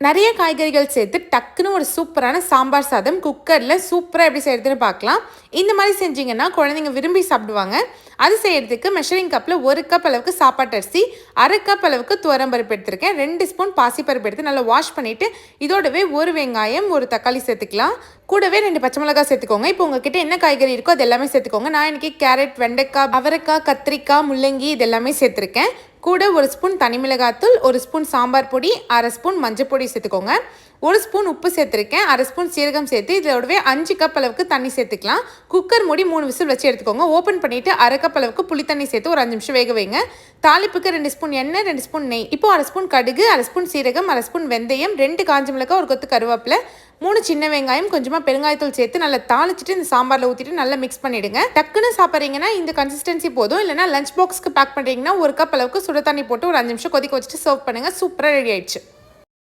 நிறைய காய்கறிகள் சேர்த்து டக்குன்னு ஒரு சூப்பரான சாம்பார் சாதம் குக்கரில் சூப்பராக எப்படி செய்கிறதுன்னு பார்க்கலாம். இந்த மாதிரி செஞ்சிங்கன்னா குழந்தைங்க விரும்பி சாப்பிடுவாங்க. அது செய்கிறதுக்கு மெஷரிங் கப்பில் 1 கப் அளவுக்கு சாப்பாட்டு அரிசி, 1/2 கப் அளவுக்கு துவரம்பருப்பு எடுத்திருக்கேன், 2 ஸ்பூன் பாசிப்பருப்பு எடுத்து நல்லா வாஷ் பண்ணிவிட்டு இதோடவே 1 வெங்காயம் 1 தக்காளி சேர்த்துக்கலாம். கூடவே 2 பச்சை மிளகாய் சேர்த்துக்கோங்க. இப்போ உங்ககிட்ட என்ன காய்கறி இருக்கோ அது எல்லாமே சேர்த்துக்கோங்க. நான் இன்றைக்கி கேரட், வெண்டைக்காய், அவரைக்காய், கத்திரிக்காய், முள்ளங்கி இது எல்லாமே சேர்த்துருக்கேன். கூட 1 ஸ்பூன் தனி மிளகாத்தூள், 1 ஸ்பூன் சாம்பார் பொடி, 1/2 ஸ்பூன் மஞ்சள் பொடி சேர்த்துக்கோங்க. 1 ஸ்பூன் உப்பு சேர்த்துருக்கேன், 1/2 ஸ்பூன் சீரகம் சேர்த்து இதோடவே 5 கப் அளவுக்கு தண்ணி சேர்த்துக்கலாம். குக்கர் மூடி 3 விசில் வச்சு எடுத்துக்கோங்க. ஓப்பன் பண்ணிவிட்டு 1/2 கப் அளவுக்கு புளி தண்ணி சேர்த்து ஒரு 5 நிமிஷம் வேக வைங்க. தாளிப்புக்கு 2 ஸ்பூன் எண்ணெய், 2 ஸ்பூன் நெய். இப்போ 1/2 ஸ்பூன் கடுகு, 1/2 ஸ்பூன் சீரகம், 1/2 ஸ்பூன் வெந்தயம், 2 காஞ்ச மிளகாய், 1 கொத்து கருவேப்பிலை, 3 சின்ன வெங்காயம், கொஞ்சமாக பெருங்காயத்தூள் சேர்த்து நல்லா தாளிச்சிட்டு இந்த சாம்பாரில் ஊற்றிட்டு நல்லா மிக்ஸ் பண்ணிவிடுங்க. டக்குன்னு சாப்பிட்றீங்கன்னா இந்த கன்சிஸ்டன்சி போதும். இல்லைனா லஞ்ச் பாக்ஸ்க்கு பேக் பண்ணுறீங்கன்னா 1 கப் அளவுக்கு சுடு தண்ணி போட்டு ஒரு 5 நிமிஷம் கொதிக்க வச்சுட்டு சர்வ் பண்ணுங்கள். சூப்பராக ரெடி ஆயிடுச்சு.